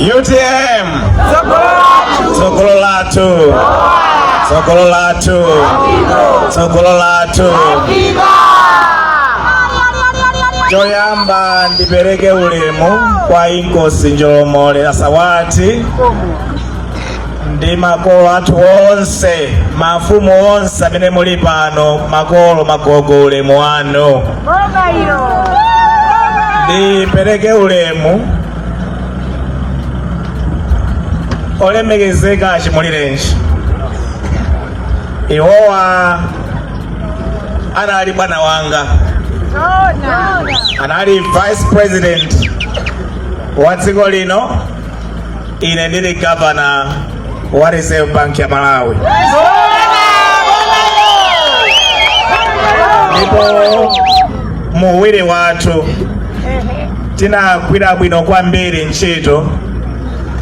UTM Sokolo latu Sokolo latu Sokolo latu. Choyamba ndipereke ulemu kwa Inkosi Njolomole Asawati ndi makolo athu onse, mafumu onse amene muli pano, makolo magogo ulemu wanu. Ndipereke ulemu olemekezeka Chimulirenji. Iwowa anali bwana wanga, anali vice president wa dziko lino, ine ndili governor wa Reserve Bank ya Malawi. Ndipo muwiri wathu tinagwira bwino kwambiri ntchito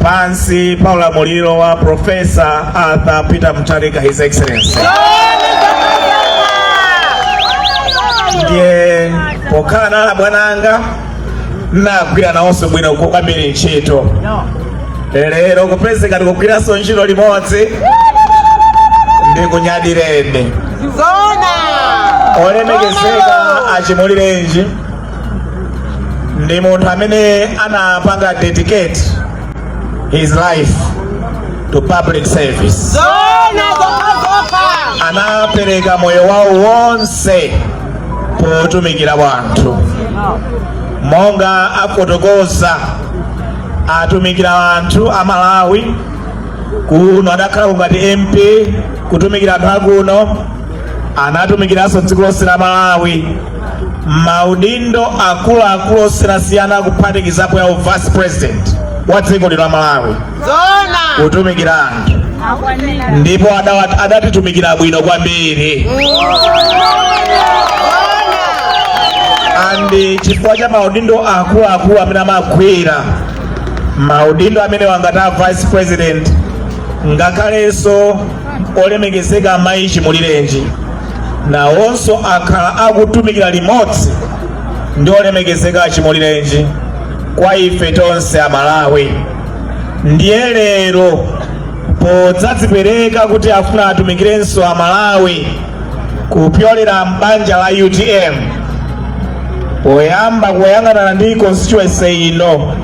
pansi pa ulamuliro wa Professor Arthur Peter Mutharika, His Excellency. Ndiye pokhala nala bwananga nagwira nawonso bwino kwambiri ntchito. Lero kupezeka tikugwiranso ntchito limodzi ndikunyadireni. Olemekezeka Achimulirenji ndi munthu amene anapanga dedicate his life to public service. Anapereka moyo wawo wonse potumikira wanthu. Monga afotokoza atumikira wanthu a Malawi kuno, adakhala ngati MP kutumikira anthu akuno, anatumikiranso dziko lonse la Malawi maudindo akuluakulu osiyanasiyana kuphatikizapo ya vice president wa dziko lino la Malawi kutumikira anthu, ndipo adatitumikira bwino kwambiri. Andi chifukwa cha maudindo akuluakulu amene amagwira, maudindo amene wangata vice president, ngakhalenso olemekezeka amayi Chimulirenji nawonso akhala akutumikira limodzi ndi olemekezeka Chimulirenji kwa ife tonse a Malawi. Ndiye lero podzadzipereka kuti afuna atumikirenso a Malawi kupyolera mbanja la UTM, poyamba kuyang'anana ndi constituency ino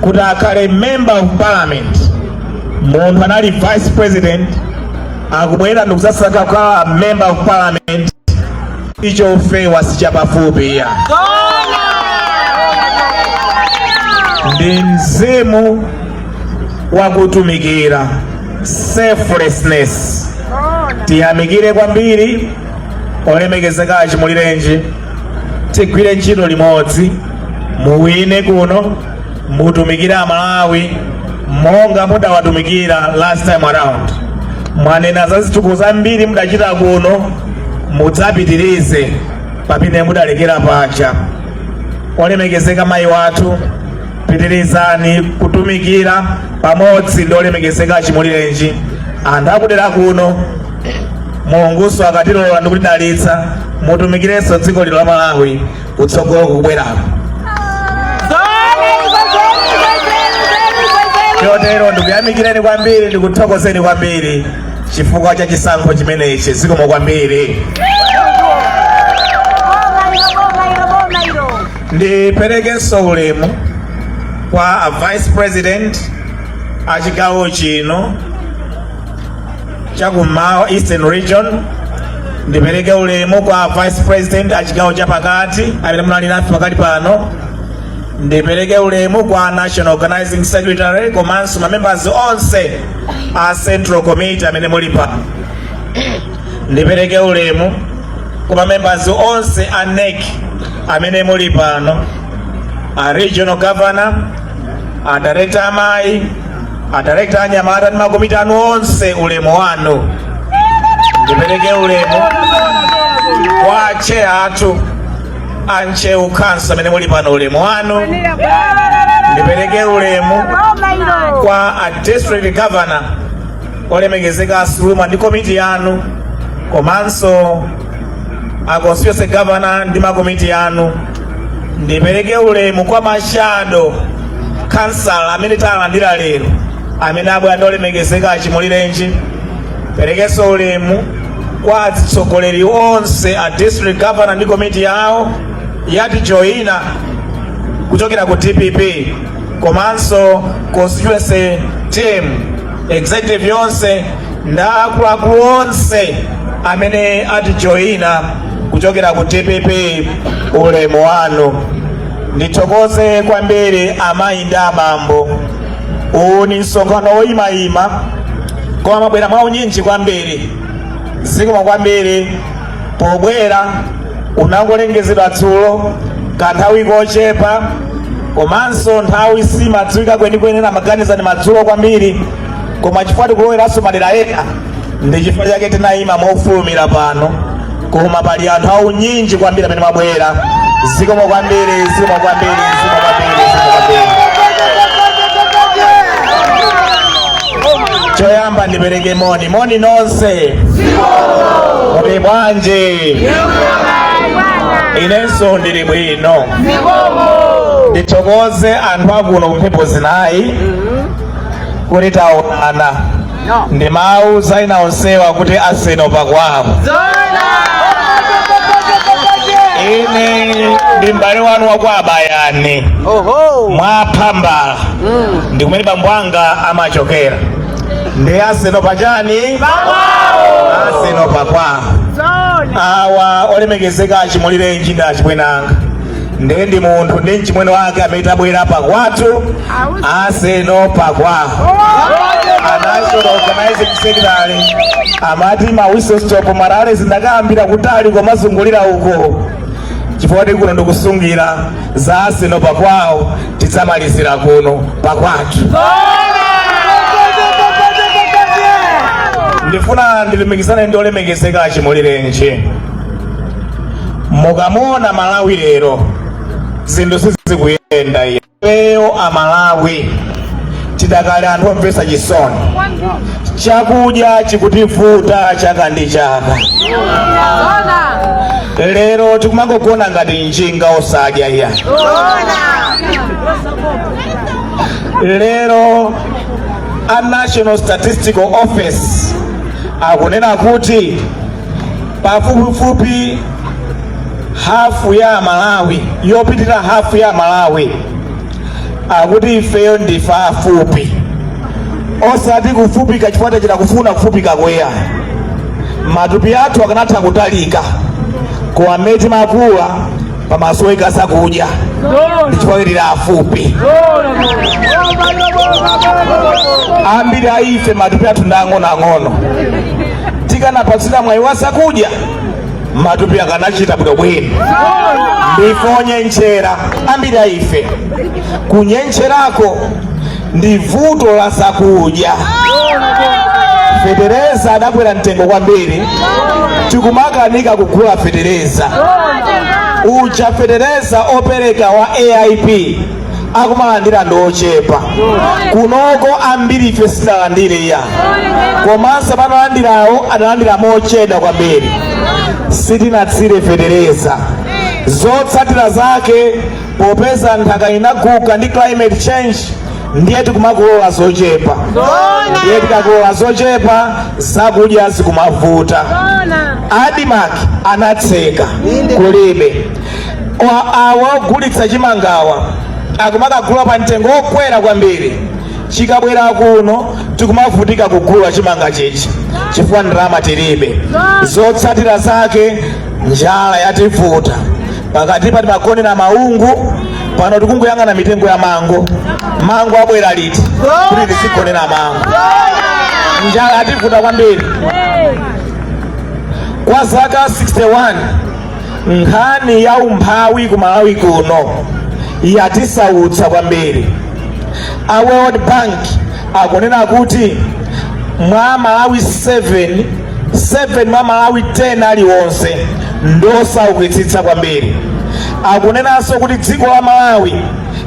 kuti akhale member of parliament, munthu anali vice president akubwera ndikusasankha kukhala member of parliament, icho ufewa sichapafupi ya. Ndi mzimu wakutumikira, selflessness. Tiyamikire kwambiri olemekezeka Achimulirenji, tigwire ntchito limodzi, muwine kuno, mutumikire a Malawi monga mudawatumikira last time around. Mwanena za zitukuko zambiri mudachita kuno, mudzapitirize pamene mudalekera pacha. Olemekezeka mayi wathu, pitirizani kutumikira pamodzi ndi olemekezeka Chimulirenji. Anthu akudera kuno, Mulunguso akatilola ndi kutidalitsa, mutumikirenso dziko lino la Malawi kutsogolo kubwerako. Chotero ndikuyamikireni kwambiri, ndikuthokozeni kwambiri chifukwa cha chisankho chimenechi. Zikomo kwambiri. Ndiperekenso ulemu kwa a vice president a chigawo chino chakummawa Eastern Region. Ndipereke ulemu kwa vice president a chigawo chapakati amene munali nafe pakali pano. Ndipereke ulemu kwa National Organizing Secretary komanso mamembers onse a Central Committee amene muli pano. Ndipereke ulemu kwa mamembers onse a NEC amene muli pano, a Regional Governor, a Director amayi, a Director anyamata ndi makomiti anu onse, ulemu wanu. Ndipereke ulemu kwa chair athu Ancheu Council amene muli pano, ulemu wanu. Ndipereke ulemu kwa a District Governor olemekezeka Asuluma ndi komiti yanu, komanso a Constituency Governor ndi makomiti yanu. Ndipereke ulemu kwa mashado kansala amene talandira lero amene abwera ndi olemekezeka achimulirenji. Perekenso ulemu kwa atsogoleri onse a district governor ndi komiti yawo yatijoyina kuchokera ku DPP komanso constituency team executive yonse nda akuluakulu onse amene atijoyina kuchokera ku DPP. Ulemu wanu. Ndithokoze kwambiri amayi ndi abambo. Uwu ni msonkhano woyimayima koma mwabwera mwaunyinji kwambiri. Zikomo kwambiri pobwera. Unangolengezedwa dzulo kanthawi kochepa komanso nthawi simadziwika kwenikweni na maganiza ni madzulo kwambiri, koma chifukwa tikuloweranso madera ena ndi chifukwa chake tinayima mofulumira pano, koma pali anthu aunyinji kwambiri amene mwabwera. Zikomo kwambiri, zikomo kwambiri, zikomo kwambiri, zikomo kwambiri. Choyamba ndipereke moni nonse. Muli bwanji? Inenso ndili bwino. Ndithokoze anthu akuno kumphepo zinayi kuti taonana. Ndi mawu zaina onsewa kuti aseno pakwawo. Ine ndi m'bale wanu wakwa Abayani Mwaphambala. Ndi kumene bambo anga amachokera. Ndi aseno pachani? Aseno pakwawo. Awa olemekezeka achimulirenji ndi achibwenanga. Ndi munthu ndi mchimwene wake amene tabwera pakwathu aseno pakwawo. National Organizing Secretary amati mawiso stop marale zindakambira kutali komazungulira uko. Chifukwa kuno ndikusungira za aseno pakwawo tidzamalizira kuno pakwathu. Ndifuna ndilimikizane ndi olemekezeka achimulirenji. Mukamona Malawi lero zinthu sizikuyenda iye. Ifeyo Amalawi tidakali anthu omvetsa chisoni. Chakudya chikutivuta chaka ndi chaka. Lero tikumangogona ngati njinga osadya iya. Lero a National Statistical Office akunena kuti pafupifupi hafu ya Malawi, yopitira hafu ya Malawi akuti ifeyo ndife afupi. Osati kufupika chifukwa chira kufuna kufupika kweya. Matupi athu akanatha kutalika kwa meti makula pamaso ikasa kudya. Ndi chifukwa chira afupi. Ambiri aife matupi athu ndang'ono. Tikanapatsira mwayi wasakudya matupi akanachita bwino. Ndifonye nchera ambiri aife kunyencherako ndi vuto la sakudya. Federeza adakwera mtengo kwambiri, tikumakanika kugula Federeza. Ucha Federeza opereka wa AIP akumalandira ndochepa. Kunoko ambiri ife sitalandire ya. Komanso panolandirawo adalandira mocheda kwambiri. Sitinatsire Federeza. Zotsatira zake popeza nthaka inaguka ndi climate change ndiye tikumakulola zochepa. Ndiye tikakulola zochepa zakudya zikumavuta. Adimak anatseka kulibe. Awa ogulitsa chimangawa akumakagula pa mtengo okwera kwambiri. Chikabwera kuno tikumavutika kugula chimanga chichi chifukwa ndalama tilibe. Zotsatira zake njala yativuta. Pakati pati makonera maungu pano tikunguyang'ana mitengo ya mango abwera liti kuti tisikonera mango. Njala yativuta kwambiri. Kwa zaka 61 nkhani ya umphawi ku Malawi kuno yatisautsa kwambiri. A World Bank akunena kuti mwa Malawi 7 mwa Malawi 10 aliwonse ndosaukitsitsa kwambiri. Akunenanso kuti dziko la Malawi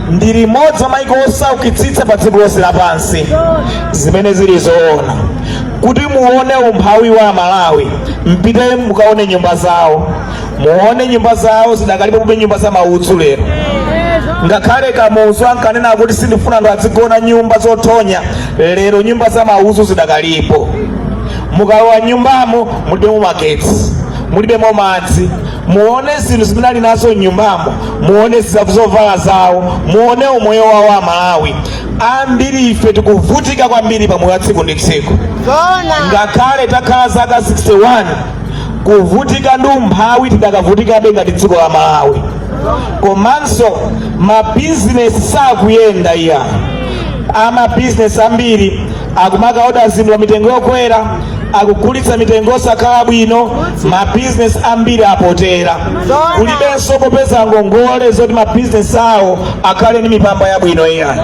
ndi limodzi mwa maiko osaukitsitsa pa dziko lonse lapansi. Zimene zili zoona. Kuti muone umphawi wa Malawi mpite mukaone nyumba zawo. Muone nyumba zawo zidakalipo kube nyumba za maudzu lero. ngakhale kamuzu ankanena kuti sindifuna ndo adzigona nyumba zotonya. Lero nyumba za mauzo zidakalipo. Mukalowa nyumbamo mulibemo magetsi, mulibemo madzi, muone zinthu zimene ali nazo nyumbamo, muone zovala zawo, muone umoyo wawo Amalawi. Ambiri ife tikuvutika kwambiri pamoyo wa tsiku ndi tsiku. Ngakhale takhala zaka 61 kuvutika ndi umphawi tidakavutikabe ngati dziko la Malawi. Komanso mabizinesi sakuyenda iya. Amabizinesi ambiri akumaka oda zinthu pa mitengo yokwera, akugulitsa mitengo osakhala bwino, mabizinesi ambiri apotera. Kulibenso popeza ngongole zoti mabizinesi awo akhale ndi mipamba yabwino iya.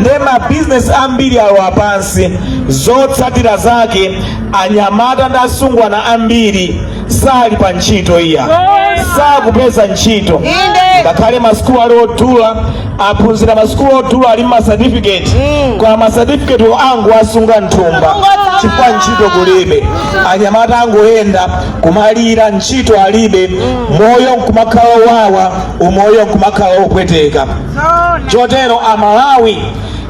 Nde mabizinesi ambiri alowa pansi, zotsatira zake anyamata ndi asungwana ambiri sali pa ntchito iya, sakupeza ntchito. Ngakhale masukulu ali otula, aphunzira masukulu otula ali certificate, kwa certificate angu asunga nthumba chifukwa ntchito kulibe. Anyamata angoyenda kumalira ntchito alibe, moyo nkumakhala wawa, umoyo nkumakhala opweteka. Chotero Amalawi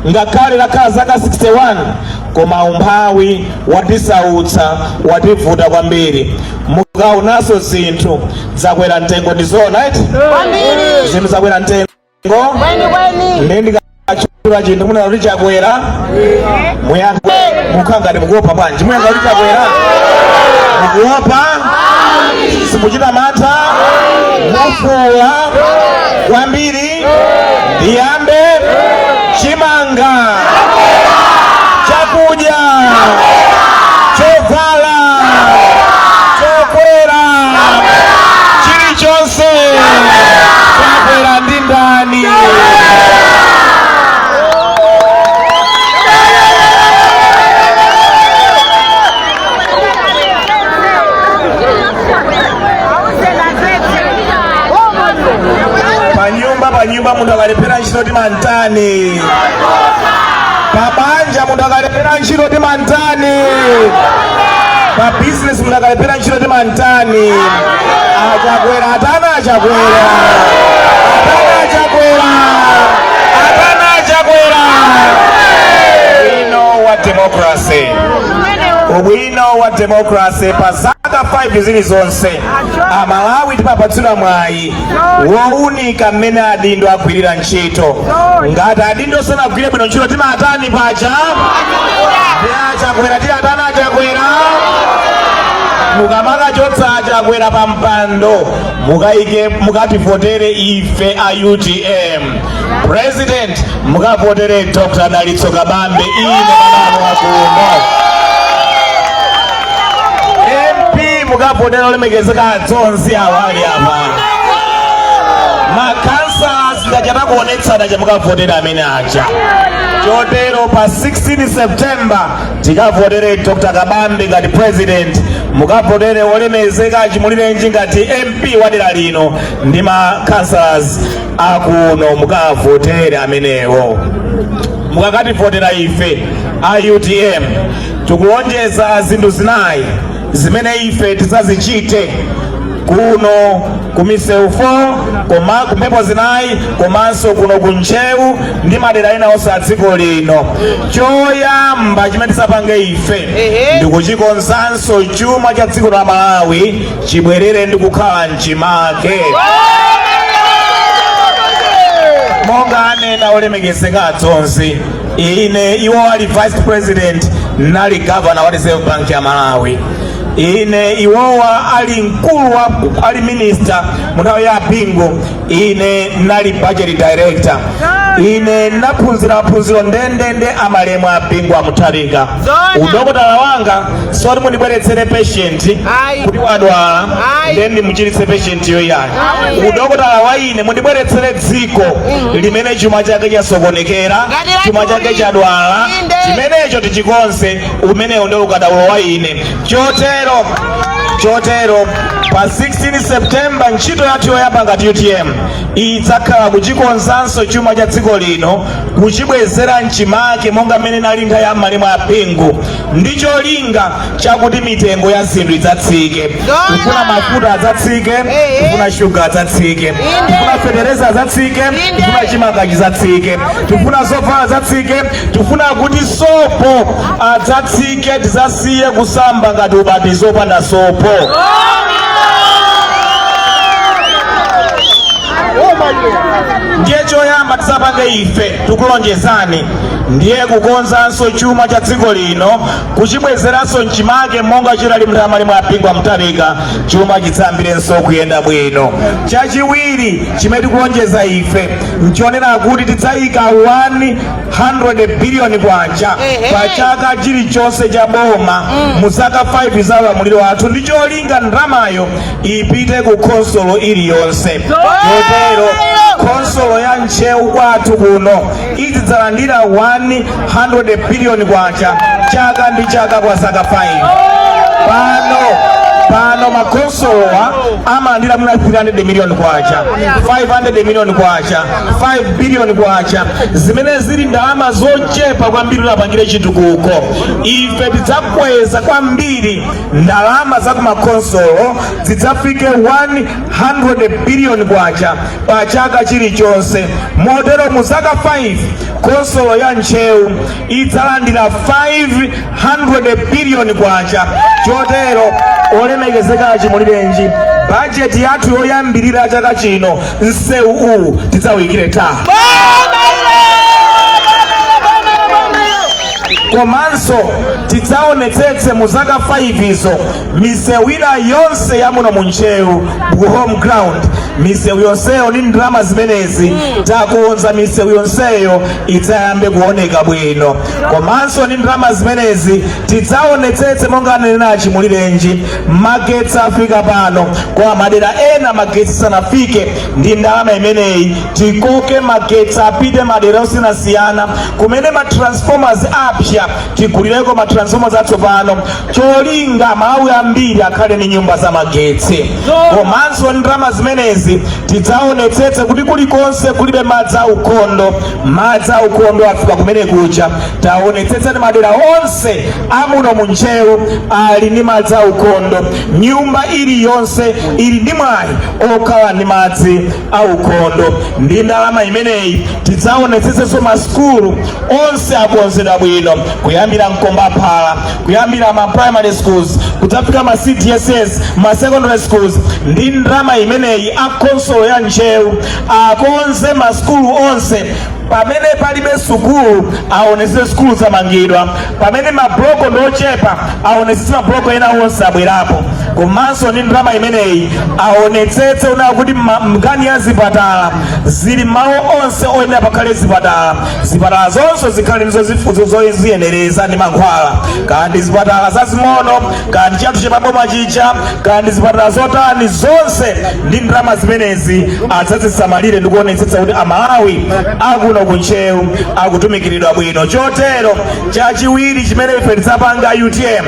ngakhale lakhala zaka 61 koma umphawi watisautsa, wativuta kwambiri. Mukaonaso zinthu zakwera mtengo ndizona eti? Zinthu zakwera mtengo ndikachula chinthu muna kuti chakwera mukhangati mukuopa bwanji? Muyankha kuti chakwera mukuopa? Simuchita mantha? Mufuula kwambiri? Ndiyambe chimanga, chakudya, chovala, chokwera, chilichonse chakwera ndi ndani? Panyumba munthu akalepera ntchito timantani. Pabanja munthu akalepera ntchito timantani. Pa business munthu akalepera ntchito timantani. Achakwera atana achakwera. Atana achakwera. Atana achakwera. We know what democracy. We know what democracy. Pasaka 5 zili zonse Amalawi tipapatsidwa mwayi wounika mmene adindo agwirira ntchito. Ngati adindo sanagwire bwino ntchito timatani paja? Achakwera ti atana achakwera. Mukamaka chotsa achakwera pa mpando mukativotere ife a UTM. President mukavotere Dr. Dalitso Kabambe ine manano wakuno. Mukavotera olemekezeka atonzi awali apa. Makansala ngachatakuonetsana chamukavotera amene aja. Chotero pa 16 September tikavotere Dr. Kabambe ngati president, mukavotere olemekezeka achimulirenji ngati MP wadera lino, ndi makansalas akuno mukavotere amenewo. Mukakativotera ife a UTM tikulonjeza zinthu zinayi zimene ife tisazichite kuno kumisewu 4 koma kumphepo zinayi komanso kuno kunchewu ndi madera ena onse a dziko lino. Choyamba chimene tisapange ife ndikuchikonzanso chuma cha dziko la Malawi chibwerere ndi kukhala mchimake. Monga anena olemekezeka atonzi, ine iwo ali vice president nali governor wa Reserve Bank ya Malawi. Ine iwowa ali mkulu ali minister munthawi ya Bingu. Ine nali budget director. Ine naphunzira maphunziro ndendende amalemu a Bingu amutharika. Udokotala wanga soti mundibweretsere patient kuti wadwala then muchiritse patient yoyani. Udokotala wa ine mundibweretsere dziko limene chuma chake chasokonekera, chuma chake chadwala, chimenecho tichikonse umenewo ndio ukadaulo wa ine chotero pa 16 Septemba ntchito yathu yoyamba ngati UTM idzakhala kuchikonzanso chuma cha dziko lino kuchibwezera mchimake monga mmene nali nthawi ya malemu a pingu ndicho linga chakuti mitengo ya zinthu idzatsike. Tifuna mafuta adzatsike, tifuna shuga adzatsike, tifuna fetereza adzatsike, tifuna chimanga chidzatsike, tifuna zovala adzatsike, tifuna kuti sopo adzatsike, tidzasiye kusamba ngati ubatizo opanda sopo. Ndiye choyamba tisapange ife tikulonjezani ndiye kukonzanso chuma cha dziko lino kuchibwezeranso mchimake monga chilali mthamali mwa pingwa mtalika chuma chitsayambirenso kuyenda bwino. Chachiwiri chimene tikulonjeza ife nchionera kuti tidzayika 100 billion kwacha pa chaka chilichonse cha boma mu zaka 5 za ulamuliro wathu ndi cholinga ndalamayo ipite ku konsolo iliyonse. Kotero konsolo ya Nchewu kwathu kuno izidzalandira 100 billion kwacha chaka ndi chaka kwa zaka 5. Pano makonsolowa amalandira muna 300 million kwacha, 500 million kwacha, 5 billion kwacha, zimene zili ndalama zochepa kwambiri lapangire chitukuko. Ife tidzakweza kwambiri ndalama za kumakonsolo zidzafike 100 billion kwacha pa chaka chilichonse. Motero mu zaka 5 konsolo ya Nchewu idzalandira 500 billion kwacha. Chotero olemekezeka achimulirenji budget yathu yoyambirira chaka chino nsewu uwu tidzawikire ta. Komanso tidzaonetsetse mu zaka 5 izo misewu ina yonse ya muno mu Nchewu ku home ground. Misewu yonseyo ni ndalama zimenezi takonza misewu yonseyo idzayambe kuoneka bwino. Komanso ni ndalama zimenezi tidzaonetsetse monga anena achimulirenji magetsi afika pano kwa madera ena magetsi sanafike ndi ndalama imeneyi tikoke magetsi apite madera osiyanasiyana kumene ma transformers apya tikulireko ma transformers atsopano cholinga Malawi ambiri akhale ni nyumba za magetsi. Komanso ndalama zimenezi tidzaonetsetse kuti kulikonse kulibe madzi aukondo afika kumene kucha taonetsetse ni madera onse amuno mu Nchewu ali ni madzi aukondo. Nyumba iliyonse ili ndi mwayi okhala ni madzi aukondo. Ndi ndalama imeneyi tidzaonetsetsenso masukulu onse akonzedwa bwino kuyambira Mkomba Phala, kuyambira ma primary schools kudzafika ma CDSS, ma secondary schools. Ndi ndalama imeneyi konsolo ya Nchewu akonze masukulu onse. Pamene palibe sukulu aonetse sukulu zamangidwa, pamene mabloko ndochepa aonetse mabloko ena onse abwerapo. Komanso ni ndalama imeneyi aonetsetse kuti mkani ya zipatala zili mawu onse oyenda pakhale zipatala zonse zikhale nizo zifuzo zoziyenereza ndi mankhwala, kandi zipatala zazimono, kandi chatu chapaboma chicha, kandi zipatala zotani zonse ndi ndalama zimenezi adzazisamalire ndi kuonetsetsa kuti Amalawi akuno ku Nchewu akutumikiridwa bwino. Chotero chachiwiri chimene ife tidzapanga UTM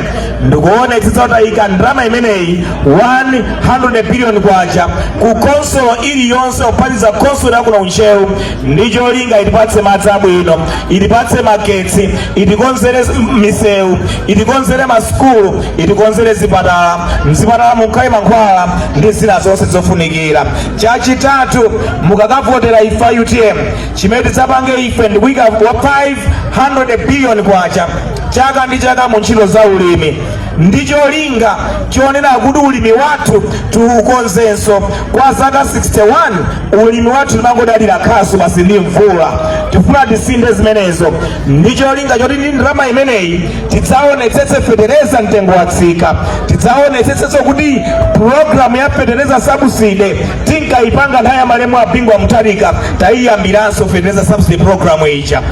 ndikuonetsetsa kuti ayika ndalama imeneyi 100 billion kwacha ku konsolo iliyonse opatiza konsolo yakuno ku Nchewu ndi cholinga itipatse madzi abwino, itipatse magetsi, itikonzere misewu, itikonzere masukulu, itikonzere zipatala, mzipatala mukhale mankhwala ndi zina zonse zofunikira. Chachitatu mukakavotera ifa UTM chimene tidzapange ife ndikuyika 500 billion kwacha chaka ndi chaka mu ntchito za ulimi. Ndicho linga chionera kuti ulimi wathu tiukonzenso kwa zaka 61 ulimi wathu timangodalira khasu basi ndi mvula, tifuna tisinde zimenezo. Ndicho linga choti ndi ndalama imeneyi tidzaonetsetse fetereza mtengo watsika, tidzaonetsetsenso kuti programu ya fetereza subsidy tinkayipanga nthawi ya malemu a Pingwa Mutharika tayiyambiranso fetereza subsidy programu ija.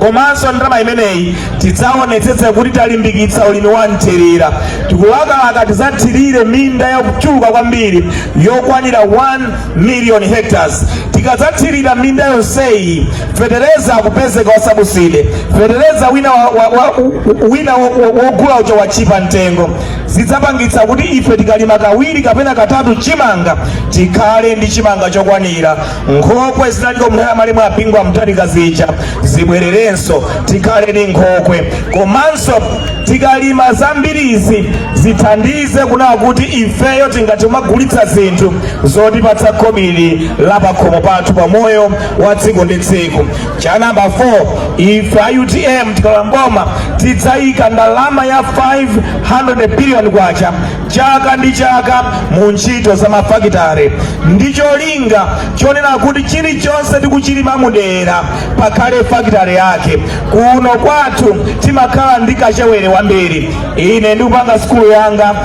komanso ndalama imeneyi tidzaonetsetse kuti talimbikitsa ulimi wa mthirira. Tikulakalaka tidzathirire minda yochuluka kwambiri yokwanira 1 million hectares. Tikadzathirira minda yonseyi, fetereza akupezeka wasabuside, fetereza wina wogula ucho wachipa mtengo. Zidzapangitsa kuti ife tikalima kawiri kapena katatu chimanga tikhale ndi chimanga chokwanira. Nkhokwe zinaliko mnaya malimo apingwa mtalika zija zibwererenso tikhale ndi nkhokwe. Komanso tikalima zambirizi zithandize kunaka kuti ifeyo tingati magulitsa zinthu zotipatsa khobiri la pakhomo pathu pa moyo wa tsiku ndi tsiku. Cha namba 4, ife UTM tikalamboma tidzayika ndalama ya 500 billion kwacha chaka ndi chaka mu ntchito za mafakitare. Ndicho linga chonena kuti chilichonse tikuchilima mudera pakhale fakitare yake. Kuno kwathu timakhala ndi kachewere wambiri. Ine ndikupanga skulu yanga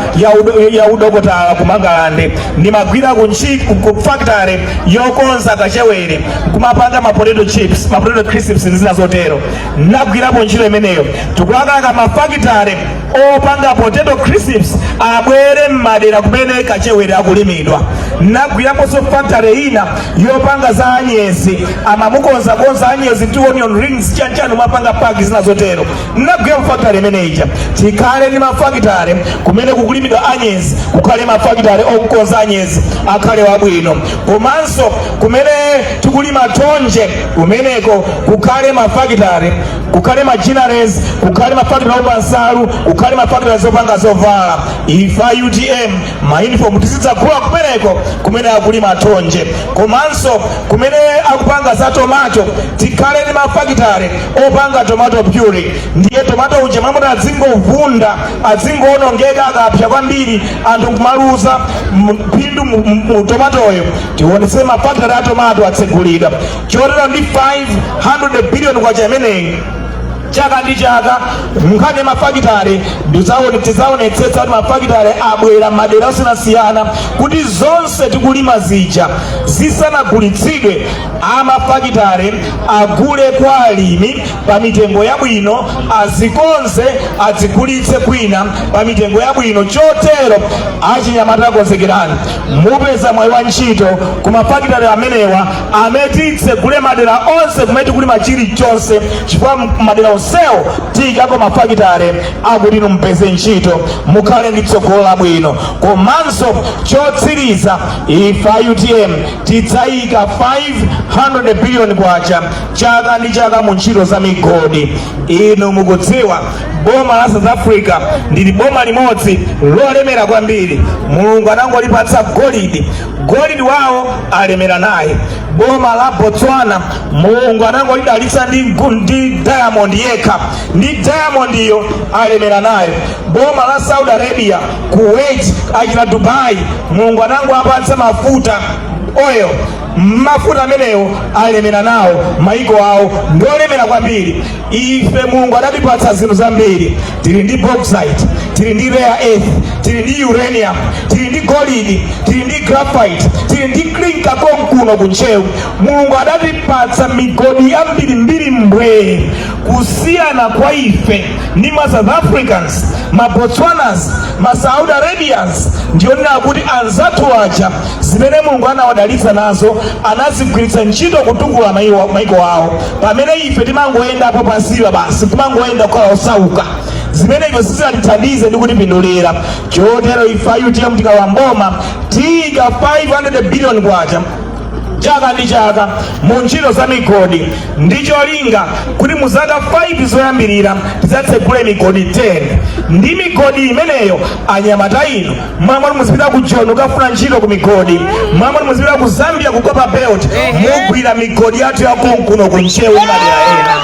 ya udokotala ku Mangalande, ndimagwira ku fakitare yokonza kachewere, kumapanga ma potato chips, ma potato crisps ndi zina zotero. Ndagwirapo ntchito imeneyo. Tikulakalaka mafakitare opanga potato crisps abwere m'madera kumene kachewere akulimidwa. Ndagwiraponso factory ina yopanga za anyezi, amamukonza anyezi ndi onion rings chanchanu mapanga paki zina zotero. Ndagwirapo factory imeneyi. Tikhale ndi mafakitare kumene kukulimidwa anyezi, kukhale mafakitare okukonza anyezi akhale wabwino. Komanso kumene tikulima tonje kumeneko kukhale mafakitare, kukhale majinares, kukhale mafakitare opanga nsalu, kukhale mafakitare zopanga zovala. Ifa UTM mauniform tizidzagula kumeneko kumene akulima tonje. Komanso kumene akupanga za tomato tikhale ndi mafakitare opanga tomato puree. Ndiye tomato uje mamuda adzingovunda, adzingoonongeka akapsa kwambiri anthu kumaluza mphindu mu tomatoyo. Tionetse mafakitare a tomato atsegulidwa. Chotero ndi 500 billion kwacha imeneyi chaka ndi chaka. Nkhani mafakitare tidzaonetsetsa kuti mafakitare abwera madera osiyanasiyana kuti zonse tikulima zija zisanagulitsidwe, amafakitare agule kwa alimi pa mitengo yabwino, azikonze adzigulitse kwina pa mitengo yabwino. Chotero achinyamata akonzekerani mupeza mwayi wa ntchito ku mafakitare amenewa ametitse kule madera onse kumene kulima chilichonse, chifukwa madera onsewo tikako mafakitare akuti mpeze ntchito mukhale ndi tsogolo labwino. Komanso chotsiriza, ifa UTM tidzayika 500 billion kwacha chaka ndi chaka mu ntchito za migodi. Inu mukudziwa boma la South Africa ndili boma limodzi lolemera kwambiri. Mulungu anangolipatsa golidi wawo alemera naye. Boma la Botswana Mulungu anangolidalitsa ndi diamond yekha, ndi diamond iyo alemera naye. Boma la Saudi Arabia, Kuwait, achina Dubai Mulungu anangowapatsa mafuta oil, mafuta amenewo alemera nawo maiko awo ndolemera kwambiri. Ife Mulungu adatipatsa zinthu zambiri. Tili ndi bauxite, tili ndi rare earth, tili ndi uranium, tili ndi gold, tili ndi graphite, tili ndi clinker konkuno kunchewu. Mulungu adatipatsa migodi yambirimbiri mbwe. Kusiyana kwa ife ndi ma South Africans, ma Botswanas, ma Saudi Arabians ndionera kuti anzathu aja zimene Mulungu anawadalitsa nazo anazigwiritsa ntchito kutukula maiko awo, pamene ife timangoyendapo pansiwa basi, timangoyenda kukhala osauka. Zimene ife sizatithandize ndi kutipindulira. Chotero ifa UTM tikalamboma tika 500 billion kwacha chaka ndi chaka mu ntchito za migodi. Ndicho linga kuti mu zaka 5 zoyambirira tidzatsegule migodi 10. Ndi migodi imeneyo anyamata inu mwamwe muzipita ku John ukafuna ntchito ku migodi, mwamwe muzipita ku Zambia ku Copper Belt mugwira migodi yathu yakonkuno ku Nchewu madera ena.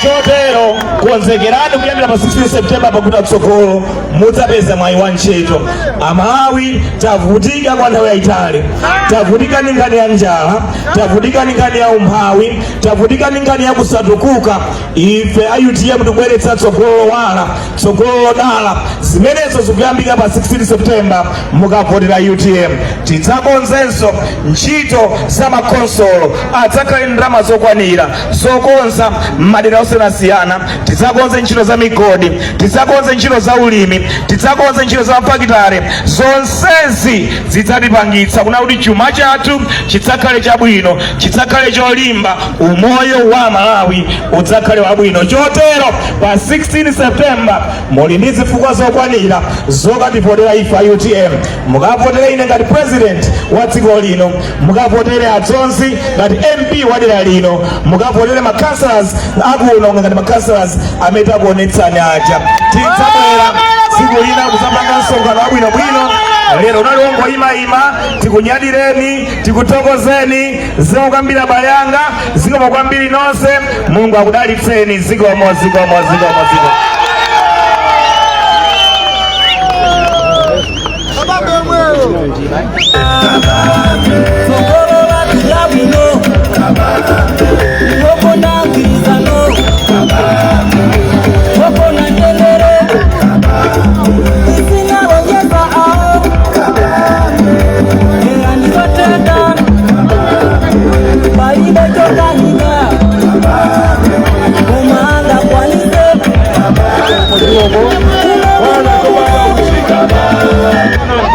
Chotero konzekerani kuyambira pa 16 September pakuti tsogolo mudzapeza mwayi wa ntchito. Amalawi tavutika kwa nthawi yayitali, tavutika ndi nkhani ya njala, tavutika ndi nkhani ya umphawi, tavutika ndi nkhani ya kusatukuka. Ife a UTM tikubweretsa tsogolo wala, tsogolo lodala. Zimenezo zikuyambika pa 16 September mukavotera UTM. Tidzakonzenso ntchito za makonsolo, adzakhale ndalama zokwanira zokonza madera osiyanasiyana. Tidzakonze ntchito za migodi, tidzakonze ntchito za ulimi, tidzakonze ntchito za mapakitale. Zonsezi zidzatipangitsa kuna kuti chuma chathu chidzakhale chabwino, chidzakhale cholimba, umoyo wa Malawi udzakhale wabwino. Chotero pa 16 September muli ndi zifukwa zokwanira zokativotera ife a UTM. Mukavotere ine ngati president wa dziko lino, mukavotere adzonzi ngati MP wa dera lino, mukavotere makanselas akuno ngati makanselas amene takuonetsani aja. Tidzabwera tsiku lina kudzapanga msonkhano wabwinobwino. Lero unali wongoyima, tikunyadireni, tikutokozeni, zikomo kwambiri bayanga, zikomo kwambiri nonse. Mulungu akudalitseni. Zikomo.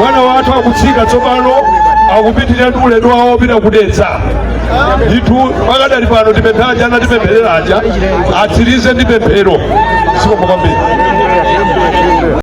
Wana watu akuchika tsopano akupitirira ndi ulendo wawo pita kudetsa ndithu pakadali pano tipemphera jana tipemphereraja atsirize ndi pemphero. Zikomo kwambiri.